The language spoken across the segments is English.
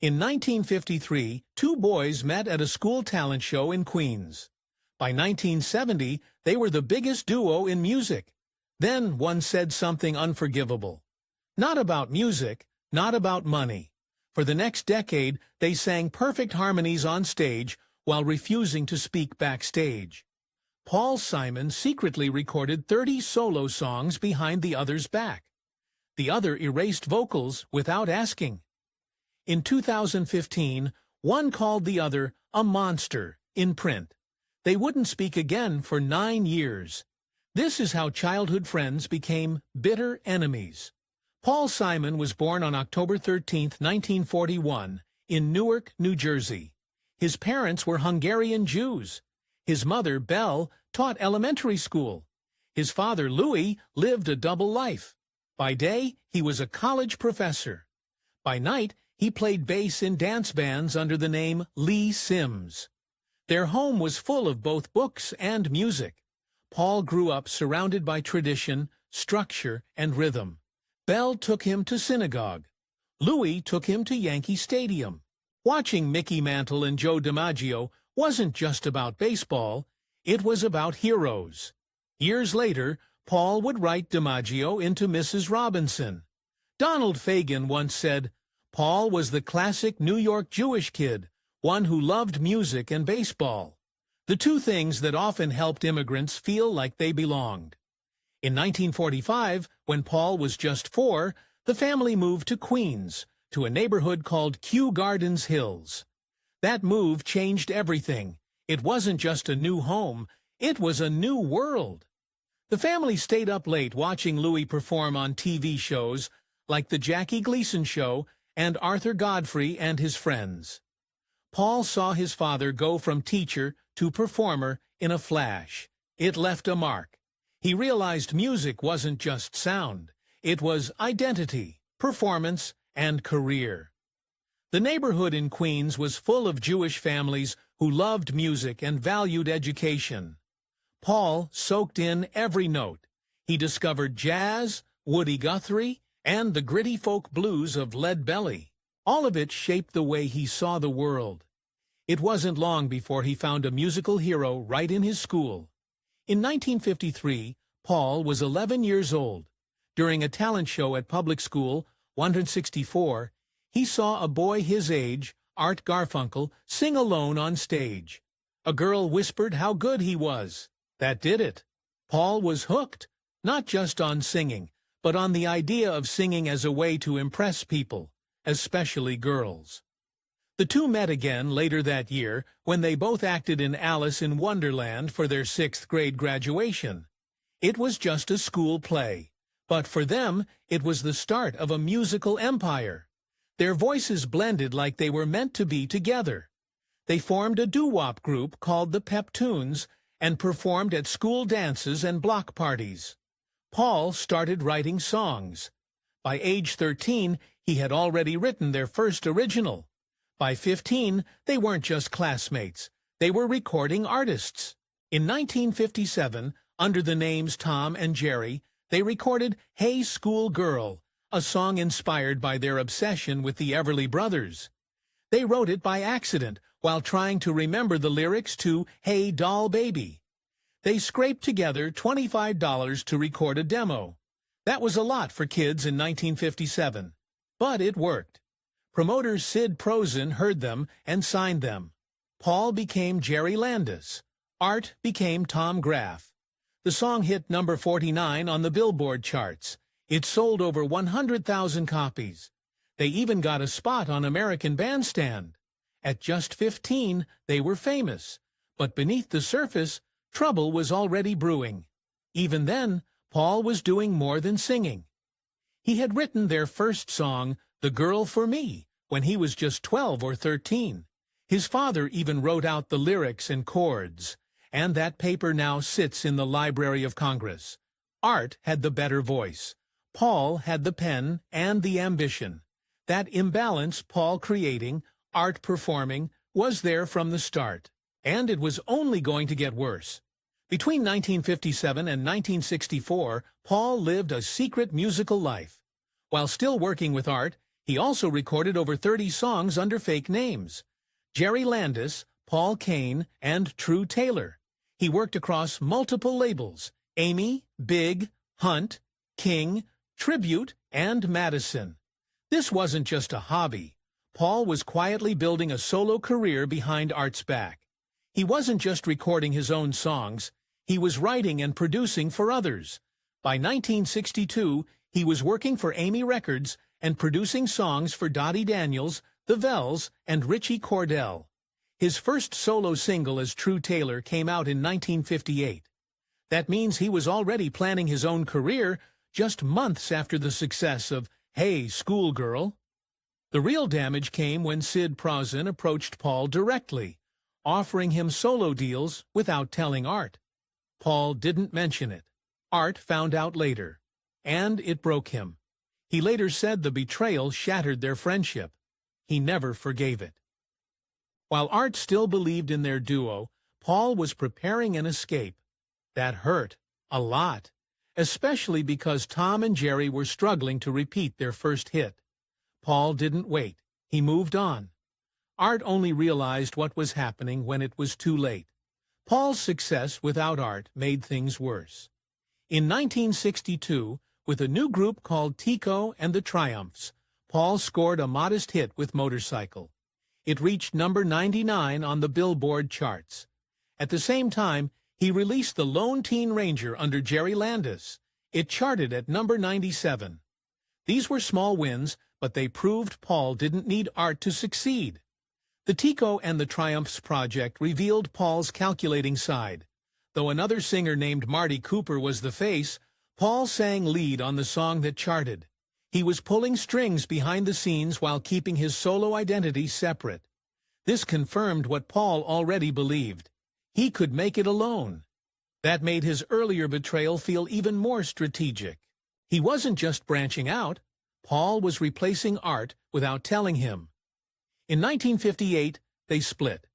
In 1953, two boys met at a school talent show in Queens. By 1970, they were the biggest duo in music. Then one said something unforgivable. Not about music, not about money. For the next decade, they sang perfect harmonies on stage while refusing to speak backstage. Paul Simon secretly recorded 30 solo songs behind the other's back. The other erased vocals without asking. In 2015, one called the other a monster in print. They wouldn't speak again for 9 years. This is how childhood friends became bitter enemies. Paul Simon was born on October 13, 1941, in Newark, New Jersey. His parents were Hungarian Jews. His mother, Belle, taught elementary school. His father, Louis, lived a double life. By day, he was a college professor. By night, he played bass in dance bands under the name Lee Sims. Their home was full of both books and music. Paul grew up surrounded by tradition, structure, and rhythm. Belle took him to synagogue. Louis took him to Yankee Stadium. Watching Mickey Mantle and Joe DiMaggio wasn't just about baseball, it was about heroes. Years later, Paul would write DiMaggio into Mrs. Robinson. Donald Fagen once said, "Paul was the classic New York Jewish kid, one who loved music and baseball, the two things that often helped immigrants feel like they belonged." In 1945, when Paul was just 4, the family moved to Queens, to a neighborhood called Kew Gardens Hills. That move changed everything. It wasn't just a new home, it was a new world. The family stayed up late watching Louis perform on TV shows like The Jackie Gleason Show and Arthur Godfrey and His Friends. Paul saw his father go from teacher to performer in a flash. It left a mark. He realized music wasn't just sound. It was identity, performance, and career. The neighborhood in Queens was full of Jewish families who loved music and valued education. Paul soaked in every note. He discovered jazz, Woody Guthrie, and the gritty folk blues of Lead Belly. All of it shaped the way he saw the world. It wasn't long before he found a musical hero right in his school. In 1953, Paul was 11 years old. During a talent show at public school, 164, he saw a boy his age, Art Garfunkel, sing alone on stage. A girl whispered how good he was. That did it. Paul was hooked, not just on singing, but on the idea of singing as a way to impress people, especially girls. The two met again later that year when they both acted in Alice in Wonderland for their 6th grade graduation. It was just a school play, but for them, it was the start of a musical empire. Their voices blended like they were meant to be together. They formed a doo-wop group called the Peptunes and performed at school dances and block parties. Paul started writing songs. By age 13, he had already written their first original. By 15, they weren't just classmates. They were recording artists. In 1957, under the names Tom and Jerry, they recorded Hey School Girl, a song inspired by their obsession with the Everly Brothers. They wrote it by accident while trying to remember the lyrics to Hey Doll Baby. They scraped together $25 to record a demo. That was a lot for kids in 1957, but it worked. Promoter Sid Prosen heard them and signed them. Paul became Jerry Landis. Art became Tom Graff. The song hit number 49 on the Billboard charts. It sold over 100,000 copies. They even got a spot on American Bandstand. At just 15, they were famous. But beneath the surface, trouble was already brewing. Even then, Paul was doing more than singing. He had written their first song, The Girl for Me, when he was just 12 or 13. His father even wrote out the lyrics and chords, and that paper now sits in the Library of Congress. Art had the better voice. Paul had the pen and the ambition. That imbalance, Paul creating, Art performing, was there from the start. And it was only going to get worse. Between 1957 and 1964, Paul lived a secret musical life. While still working with Art, He also recorded over 30 songs under fake names: Jerry Landis, Paul Kane, and True Taylor. He worked across multiple labels: Amy, Big, Hunt, King, Tribute, and Madison. This wasn't just a hobby. Paul was quietly building a solo career behind Art's back. He wasn't just recording his own songs, he was writing and producing for others. By 1962, he was working for Amy Records and producing songs for Dottie Daniels, The Vells, and Richie Cordell. His first solo single as True Taylor came out in 1958. That means he was already planning his own career just months after the success of Hey, Schoolgirl. The real damage came when Sid Prozin approached Paul directly, offering him solo deals without telling Art. Paul didn't mention it. Art found out later, and it broke him. He later said the betrayal shattered their friendship. He never forgave it. While Art still believed in their duo, Paul was preparing an escape. That hurt a lot, especially because Tom and Jerry were struggling to repeat their first hit. Paul didn't wait. He moved on. Art only realized what was happening when it was too late. Paul's success without Art made things worse. In 1962, with a new group called Tico and the Triumphs, Paul scored a modest hit with Motorcycle. It reached number 99 on the Billboard charts. At the same time, he released The Lone Teen Ranger under Jerry Landis. It charted at number 97. These were small wins, but they proved Paul didn't need Art to succeed. The Tico and the Triumphs project revealed Paul's calculating side. Though another singer named Marty Cooper was the face, Paul sang lead on the song that charted. He was pulling strings behind the scenes while keeping his solo identity separate. This confirmed what Paul already believed. He could make it alone. That made his earlier betrayal feel even more strategic. He wasn't just branching out. Paul was replacing Art without telling him. In 1958, they split.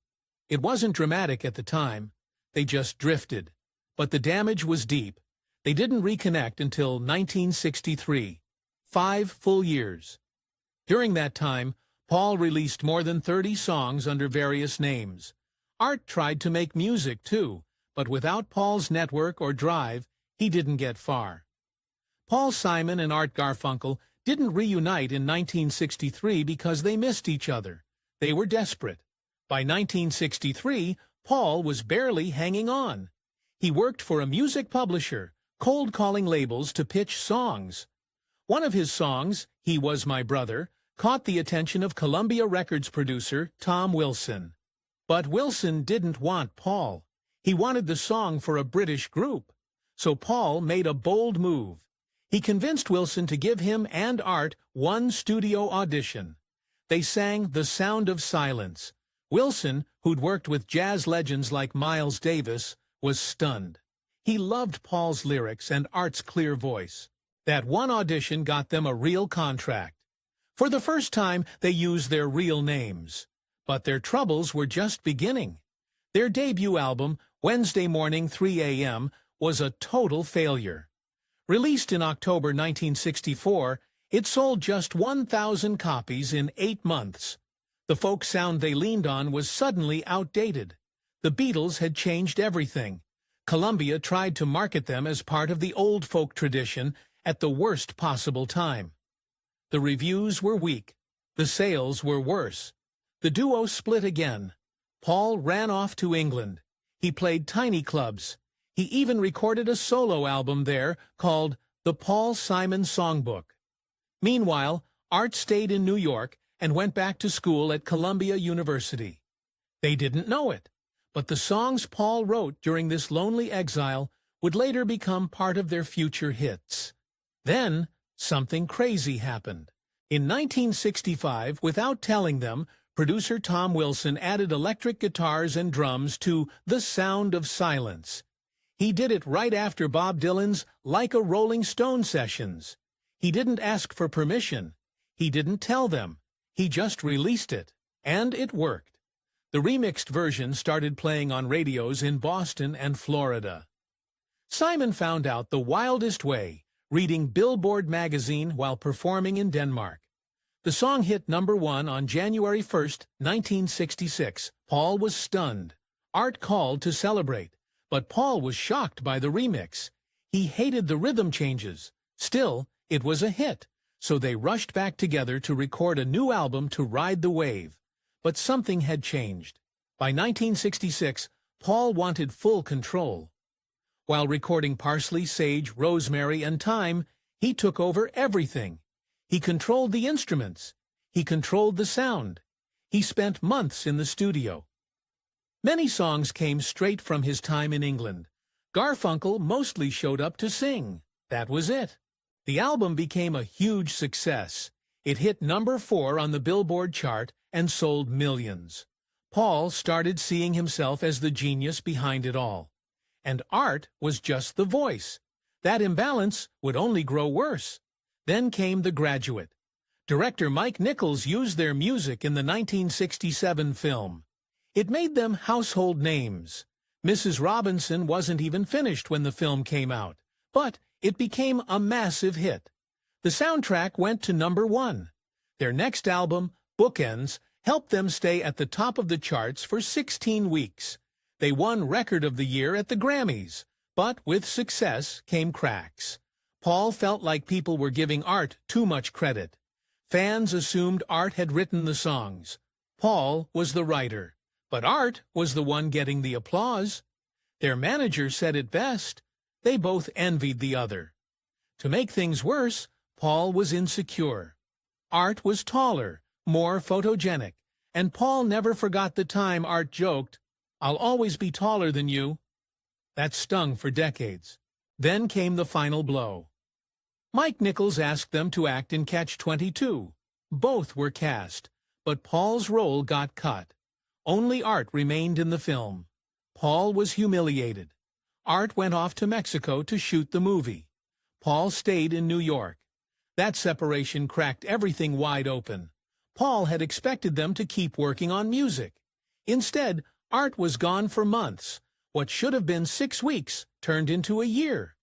It wasn't dramatic at the time. They just drifted. But the damage was deep. They didn't reconnect until 1963. 5 full years. During that time, Paul released more than 30 songs under various names. Art tried to make music too, but without Paul's network or drive, he didn't get far. Paul Simon and Art Garfunkel didn't reunite in 1963 because they missed each other. They were desperate. By 1963, Paul was barely hanging on. He worked for a music publisher, cold-calling labels to pitch songs. One of his songs, He Was My Brother, caught the attention of Columbia Records producer Tom Wilson. But Wilson didn't want Paul. He wanted the song for a British group. So Paul made a bold move. He convinced Wilson to give him and Art one studio audition. They sang The Sound of Silence. Wilson, who'd worked with jazz legends like Miles Davis, was stunned. He loved Paul's lyrics and Art's clear voice. That one audition got them a real contract. For the first time, they used their real names. But their troubles were just beginning. Their debut album, Wednesday Morning 3 a.m., was a total failure. Released in October 1964, it sold just 1,000 copies in 8 months. The folk sound they leaned on was suddenly outdated. The Beatles had changed everything. Columbia tried to market them as part of the old folk tradition at the worst possible time. The reviews were weak. The sales were worse. The duo split again. Paul ran off to England. He played tiny clubs. He even recorded a solo album there called The Paul Simon Songbook. Meanwhile, Art stayed in New York and went back to school at Columbia University. They didn't know it, but the songs Paul wrote during this lonely exile would later become part of their future hits. Then, something crazy happened. In 1965, without telling them, producer Tom Wilson added electric guitars and drums to The Sound of Silence. He did it right after Bob Dylan's Like a Rolling Stone sessions. He didn't ask for permission. He didn't tell them. He just released it. And it worked. The remixed version started playing on radios in Boston and Florida. Simon found out the wildest way, reading Billboard magazine while performing in Denmark. The song hit #1 on January 1st, 1966. Paul was stunned. Art called to celebrate, but Paul was shocked by the remix. He hated the rhythm changes. Still, it was a hit, so they rushed back together to record a new album to ride the wave. But something had changed. By 1966, Paul wanted full control. While recording Parsley, Sage, Rosemary, and Thyme, he took over everything. He controlled the instruments. He controlled the sound. He spent months in the studio. Many songs came straight from his time in England. Garfunkel mostly showed up to sing. That was it. The album became a huge success. It hit #4 on the Billboard chart and sold millions. Paul started seeing himself as the genius behind it all. And Art was just the voice. That imbalance would only grow worse. Then came The Graduate. Director Mike Nichols used their music in the 1967 film. It made them household names. Mrs. Robinson wasn't even finished when the film came out, but it became a massive hit. The soundtrack went to #1. Their next album, Bookends, helped them stay at the top of the charts for 16 weeks. They won Record of the Year at the Grammys, but with success came cracks. Paul felt like people were giving Art too much credit. Fans assumed Art had written the songs. Paul was the writer, but Art was the one getting the applause. Their manager said it best. They both envied the other. To make things worse, Paul was insecure. Art was taller, more photogenic, and Paul never forgot the time Art joked, "I'll always be taller than you." That stung for decades. Then came the final blow. Mike Nichols asked them to act in Catch-22. Both were cast, but Paul's role got cut. Only Art remained in the film. Paul was humiliated. Art went off to Mexico to shoot the movie. Paul stayed in New York. That separation cracked everything wide open. Paul had expected them to keep working on music. Instead, Art was gone for months. What should have been 6 weeks turned into a year.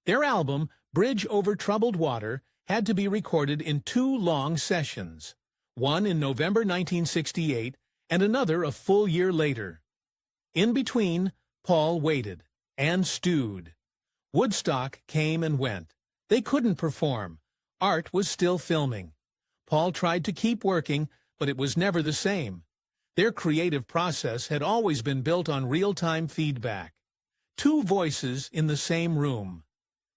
Their album, Bridge Over Troubled Water, had to be recorded in 2 long sessions, one in November 1968 and another a full year later. In between, Paul waited and stewed. Woodstock came and went. They couldn't perform. Art was still filming. Paul tried to keep working, but it was never the same. Their creative process had always been built on real-time feedback. 2 voices in the same room.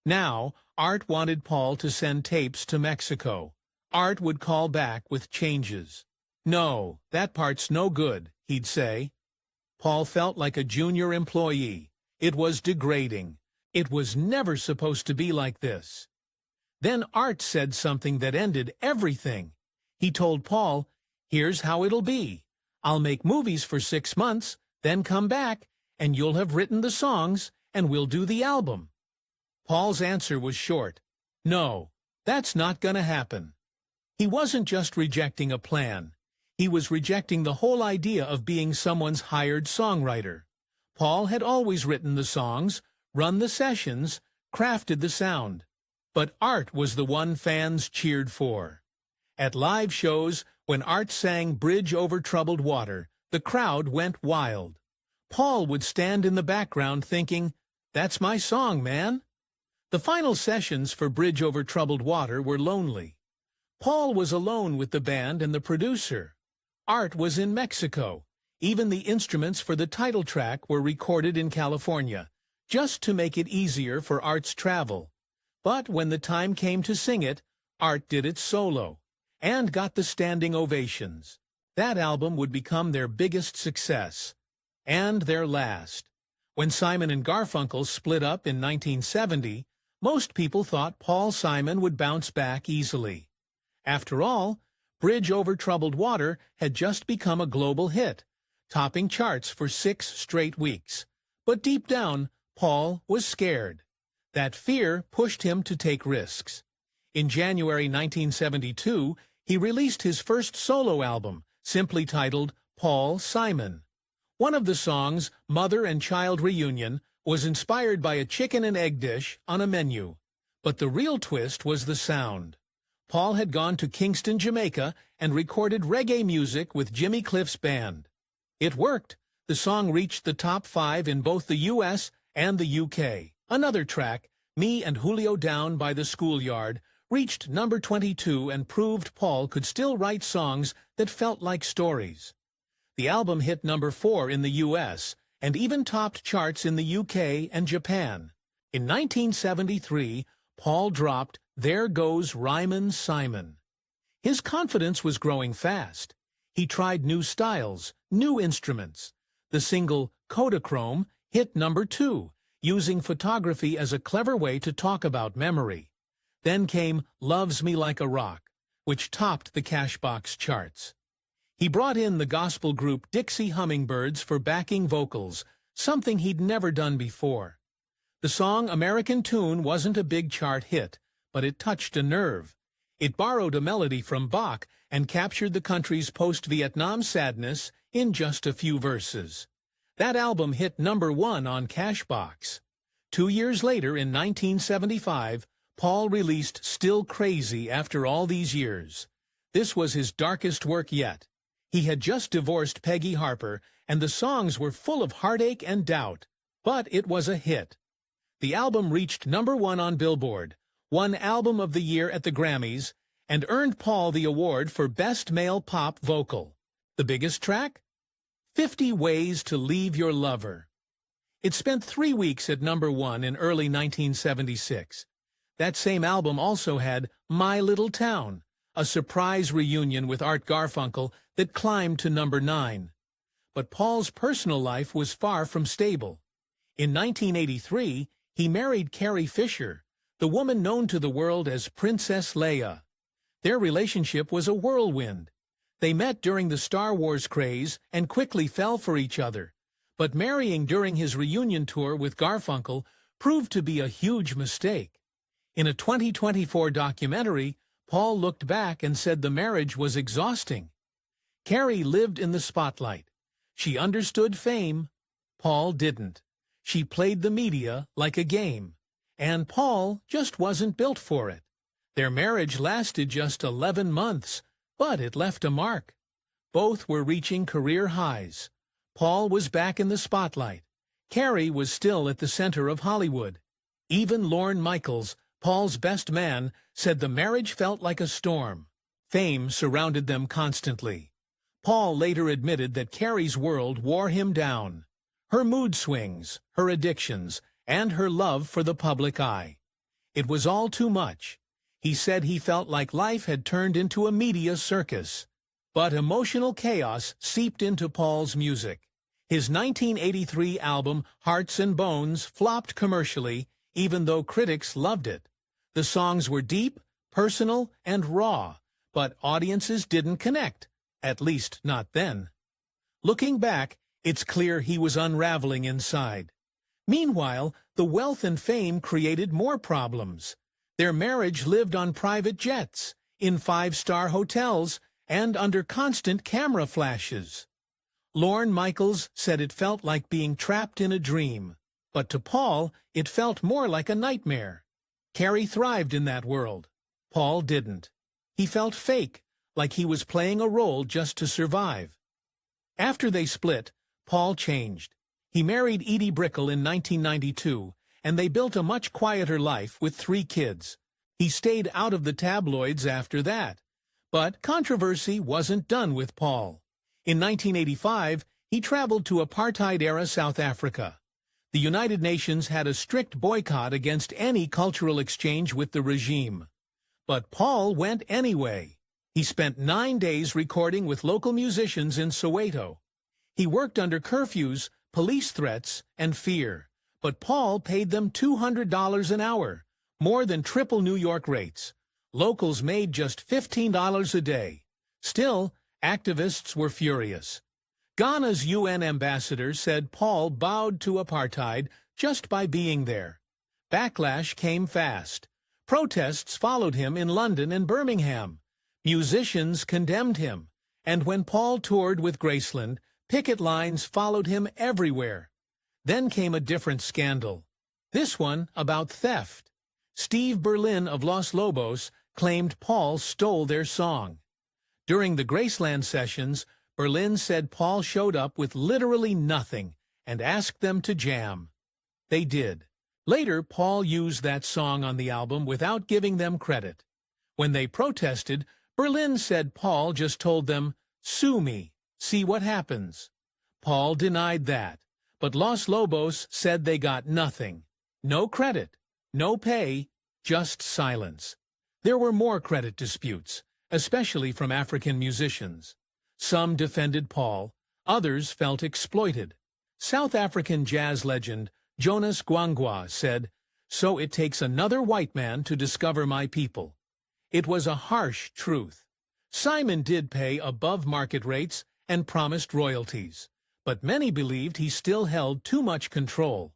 Now, Art wanted Paul to send tapes to Mexico. Art would call back with changes. "No, that part's no good," he'd say. Paul felt like a junior employee. It was degrading. It was never supposed to be like this. Then Art said something that ended everything. He told Paul, "Here's how it'll be. I'll make movies for 6 months, then come back, and you'll have written the songs, and we'll do the album." Paul's answer was short. No, that's not gonna happen. He wasn't just rejecting a plan. He was rejecting the whole idea of being someone's hired songwriter. Paul had always written the songs, run the sessions, crafted the sound. But Art was the one fans cheered for. At live shows, when Art sang Bridge Over Troubled Water, the crowd went wild. Paul would stand in the background thinking, "That's my song, man." The final sessions for Bridge Over Troubled Water were lonely. Paul was alone with the band and the producer. Art was in Mexico. Even the instruments for the title track were recorded in California, just to make it easier for Art's travel. But when the time came to sing it, Art did it solo, and got the standing ovations. That album would become their biggest success, and their last. When Simon and Garfunkel split up in 1970, most people thought Paul Simon would bounce back easily. After all, Bridge Over Troubled Water had just become a global hit, topping charts for 6 straight weeks. But deep down, Paul was scared. That fear pushed him to take risks. In January 1972, he released his first solo album, simply titled Paul Simon. One of the songs, Mother and Child Reunion, was inspired by a chicken and egg dish on a menu. But the real twist was the sound. Paul had gone to Kingston, Jamaica, and recorded reggae music with Jimmy Cliff's band. It worked. The song reached the top 5 in both the U.S. and the U.K. Another track, Me and Julio Down by the Schoolyard, reached number 22 and proved Paul could still write songs that felt like stories. The album hit number 4 in the U.S. and even topped charts in the U.K. and Japan. In 1973, Paul dropped There Goes Ryman Simon. His confidence was growing fast. He tried new styles, new instruments. The single Kodachrome hit number 2, using photography as a clever way to talk about memory. Then came Loves Me Like a Rock, which topped the Cashbox charts. He brought in the gospel group Dixie Hummingbirds for backing vocals, something he'd never done before. The song American Tune wasn't a big chart hit, but it touched a nerve. It borrowed a melody from Bach and captured the country's post-Vietnam sadness in just a few verses. That album hit number 1 on Cashbox. 2 years later, in 1975, Paul released Still Crazy after all these years. This was his darkest work yet. He had just divorced Peggy Harper, and the songs were full of heartache and doubt, but it was a hit. The album reached number 1 on Billboard, won Album of the Year at the Grammys, and earned Paul the award for Best Male Pop Vocal. The biggest track? 50 Ways to Leave Your Lover. It spent 3 weeks at number 1 in early 1976. That same album also had My Little Town, a surprise reunion with Art Garfunkel that climbed to number 9. But Paul's personal life was far from stable. In 1983, he married Carrie Fisher, the woman known to the world as Princess Leia. Their relationship was a whirlwind. They met during the Star Wars craze and quickly fell for each other. But marrying during his reunion tour with Garfunkel proved to be a huge mistake. In a 2024 documentary, Paul looked back and said the marriage was exhausting. Carrie lived in the spotlight. She understood fame. Paul didn't. She played the media like a game. And Paul just wasn't built for it. Their marriage lasted just 11 months, but it left a mark. Both were reaching career highs. Paul was back in the spotlight. Carrie was still at the center of Hollywood. Even Lorne Michaels, Paul's best man, said the marriage felt like a storm. Fame surrounded them constantly. Paul later admitted that Carrie's world wore him down. Her mood swings, her addictions, and her love for the public eye. It was all too much. He said he felt like life had turned into a media circus. But emotional chaos seeped into Paul's music. His 1983 album, Hearts and Bones, flopped commercially, even though critics loved it. The songs were deep, personal, and raw, but audiences didn't connect, at least not then. Looking back, it's clear he was unraveling inside. Meanwhile, the wealth and fame created more problems. Their marriage lived on private jets, in 5-star hotels, and under constant camera flashes. Lorne Michaels said it felt like being trapped in a dream, but to Paul, it felt more like a nightmare. Carrie thrived in that world. Paul didn't. He felt fake, like he was playing a role just to survive. After they split, Paul changed. He married Edie Brickell in 1992, and they built a much quieter life with 3 kids. He stayed out of the tabloids after that. But controversy wasn't done with Paul. In 1985, he traveled to apartheid-era South Africa. The United Nations had a strict boycott against any cultural exchange with the regime. But Paul went anyway. He spent 9 days recording with local musicians in Soweto. He worked under curfews, police threats, and fear. But Paul paid them $200 an hour, more than triple New York rates. Locals made just $15 a day. Still, activists were furious. Ghana's UN ambassador said Paul bowed to apartheid just by being there. Backlash came fast. Protests followed him in London and Birmingham. Musicians condemned him. And when Paul toured with Graceland, picket lines followed him everywhere. Then came a different scandal. This one about theft. Steve Berlin of Los Lobos claimed Paul stole their song. During the Graceland sessions, Berlin said Paul showed up with literally nothing and asked them to jam. They did. Later, Paul used that song on the album without giving them credit. When they protested, Berlin said Paul just told them, "Sue me, see what happens." Paul denied that, but Los Lobos said they got nothing. No credit, no pay, just silence. There were more credit disputes, especially from African musicians. Some defended Paul, others felt exploited. South African jazz legend Jonas Gwangwa said, "So it takes another white man to discover my people." It was a harsh truth. Simon did pay above market rates and promised royalties, but many believed he still held too much control.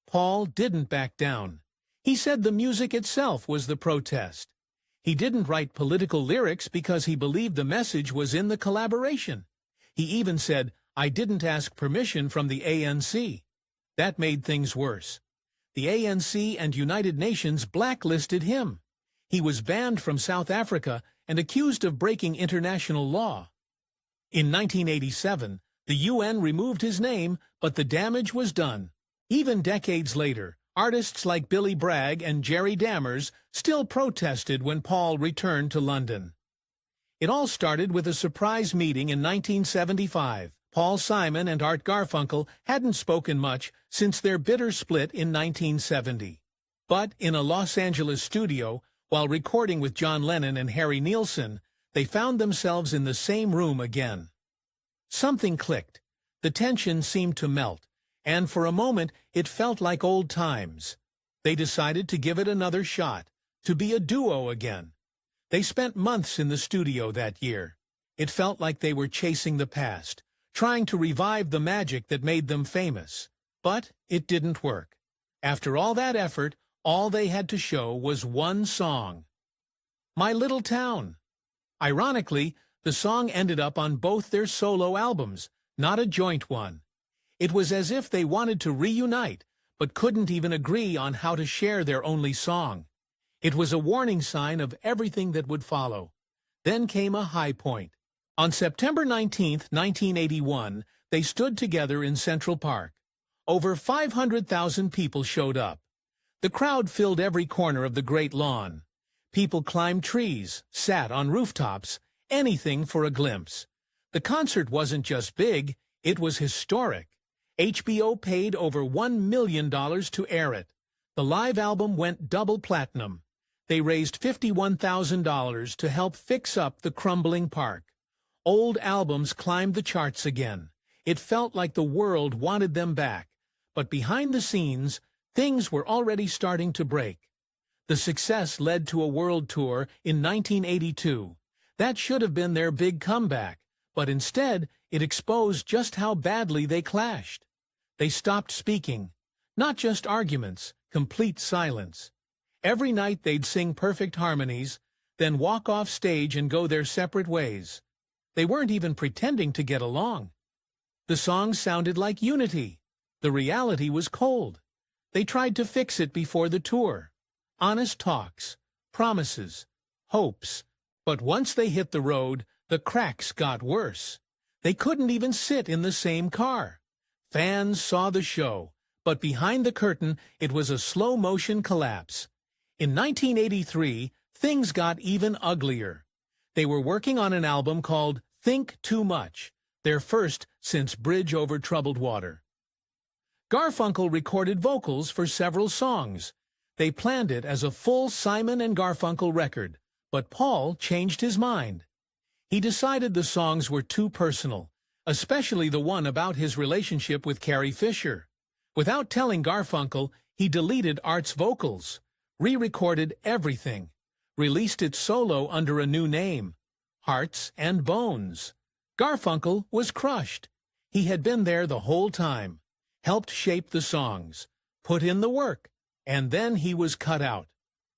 Paul didn't back down. He said the music itself was the protest. He didn't write political lyrics because he believed the message was in the collaboration. He even said, "I didn't ask permission from the ANC." That made things worse. The ANC and United Nations blacklisted him. He was banned from South Africa and accused of breaking international law. In 1987, the UN removed his name, but the damage was done. Even decades later, artists like Billy Bragg and Jerry Dammers still protested when Paul returned to London. It all started with a surprise meeting in 1975. Paul Simon and Art Garfunkel hadn't spoken much since their bitter split in 1970. But in a Los Angeles studio, while recording with John Lennon and Harry Nilsson, they found themselves in the same room again. Something clicked. The tension seemed to melt, and for a moment it felt like old times. They decided to give it another shot, to be a duo again. They spent months in the studio that year. It felt like they were chasing the past, trying to revive the magic that made them famous. But it didn't work. After all that effort, all they had to show was one song, "My Little Town." Ironically, the song ended up on both their solo albums, not a joint one. It was as if they wanted to reunite, but couldn't even agree on how to share their only song. It was a warning sign of everything that would follow. Then came a high point. On September 19, 1981, they stood together in Central Park. Over 500,000 people showed up. The crowd filled every corner of the great lawn. People climbed trees, sat on rooftops, anything for a glimpse. The concert wasn't just big, it was historic. HBO paid over $1 million to air it. The live album went double platinum. They raised $51,000 to help fix up the crumbling park. Old albums climbed the charts again. It felt like the world wanted them back. But behind the scenes, things were already starting to break. The success led to a world tour in 1982. That should have been their big comeback, but instead it exposed just how badly they clashed. They stopped speaking. Not just arguments, complete silence. Every night they'd sing perfect harmonies, then walk off stage and go their separate ways. They weren't even pretending to get along. The songs sounded like unity. The reality was cold. They tried to fix it before the tour. Honest talks, promises, hopes. But once they hit the road, the cracks got worse. They couldn't even sit in the same car. Fans saw the show, but behind the curtain it was a slow-motion collapse. In 1983, things got even uglier. They were working on an album called Think Too Much, their first since Bridge Over Troubled Water. Garfunkel recorded vocals for several songs. They planned it as a full Simon and Garfunkel record, but Paul changed his mind. He decided the songs were too personal, especially the one about his relationship with Carrie Fisher. Without telling Garfunkel, he deleted Art's vocals, re-recorded everything, released it solo under a new name, Hearts and Bones. Garfunkel was crushed. He had been there the whole time, helped shape the songs, put in the work, and then he was cut out.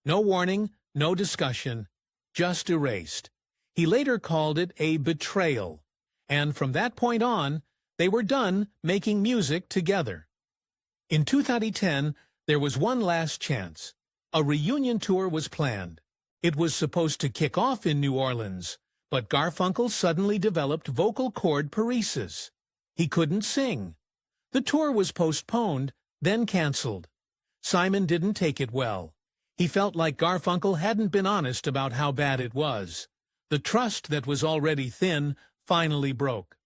No warning, no discussion, just erased. He later called it a betrayal, and from that point on, they were done making music together. In 2010, there was one last chance. A reunion tour was planned. It was supposed to kick off in New Orleans, but Garfunkel suddenly developed vocal cord paresis. He couldn't sing. The tour was postponed, then canceled. Simon didn't take it well. He felt like Garfunkel hadn't been honest about how bad it was. The trust that was already thin finally broke.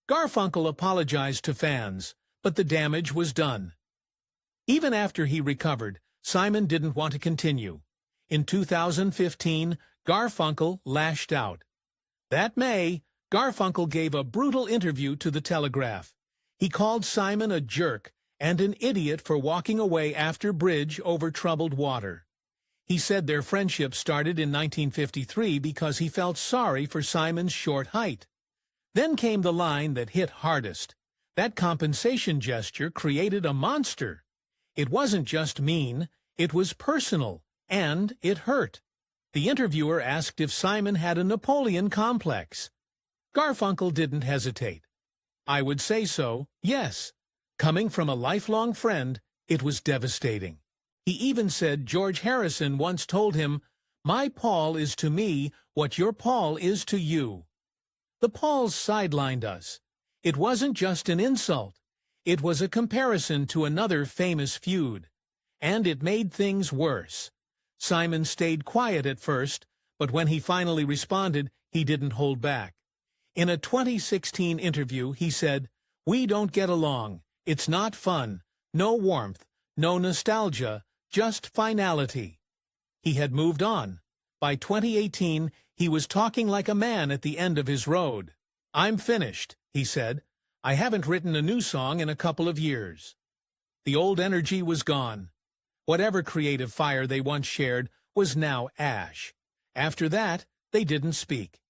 Garfunkel apologized to fans, but the damage was done. Even after he recovered, Simon didn't want to continue. In 2015, Garfunkel lashed out. That May, Garfunkel gave a brutal interview to The Telegraph. He called Simon a jerk and an idiot for walking away after bridge over troubled water. He said their friendship started in 1953 because he felt sorry for Simon's short height. Then came the line that hit hardest. That compensation gesture created a monster. It wasn't just mean, it was personal, and it hurt. The interviewer asked if Simon had a Napoleon complex. Garfunkel didn't hesitate. I would say so, yes. Coming from a lifelong friend, it was devastating. He even said George Harrison once told him, "My Paul is to me what your Paul is to you." The Pauls sidelined us. It wasn't just an insult. It was a comparison to another famous feud. And it made things worse. Simon stayed quiet at first, but when he finally responded, he didn't hold back. In a 2016 interview, he said, "We don't get along. It's not fun. No warmth. No nostalgia. Just finality." He had moved on. By 2018, he was talking like a man at the end of his road. "I'm finished," he said. "I haven't written a new song in a couple of years." The old energy was gone. Whatever creative fire they once shared was now ash. After that, they didn't speak.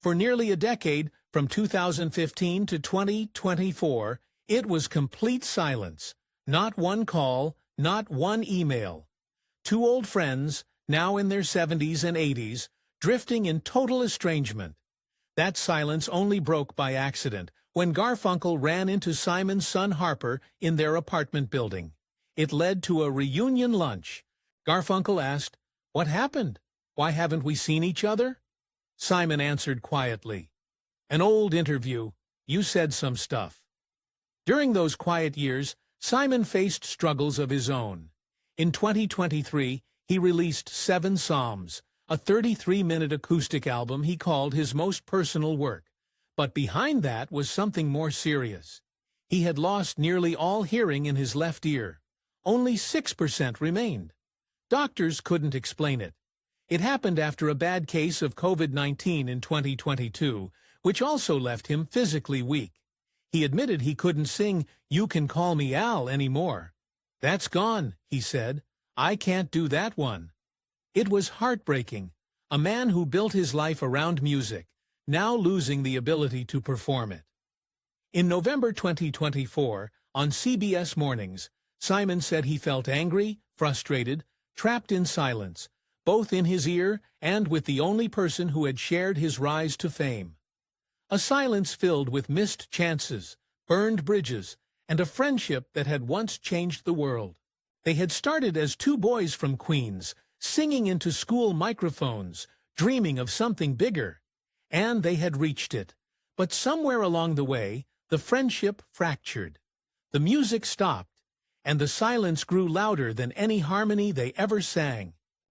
For nearly a decade, from 2015 to 2024, it was complete silence. Not one call, not one email. Two old friends, now in their 70s and 80s, drifting in total estrangement. That silence only broke by accident, when Garfunkel ran into Simon's son Harper in their apartment building. It led to a reunion lunch. Garfunkel asked, "What happened? Why haven't we seen each other?" Simon answered quietly, "An old interview. You said some stuff." During those quiet years, Simon faced struggles of his own. In 2023, he released 7 Psalms, a 33-minute acoustic album he called his most personal work. But behind that was something more serious. He had lost nearly all hearing in his left ear. Only 6% remained. Doctors couldn't explain it. It happened after a bad case of COVID-19 in 2022, which also left him physically weak. He admitted he couldn't sing "You Can Call Me Al" anymore. "That's gone," he said. "I can't do that one." It was heartbreaking. A man who built his life around music, now losing the ability to perform it. In November 2024, on CBS Mornings, Simon said he felt angry, frustrated, trapped in silence, both in his ear and with the only person who had shared his rise to fame. A silence filled with missed chances, burned bridges, and a friendship that had once changed the world. They had started as 2 boys from Queens, singing into school microphones, dreaming of something bigger. And they had reached it. But somewhere along the way, the friendship fractured. The music stopped, and the silence grew louder than any harmony they ever sang.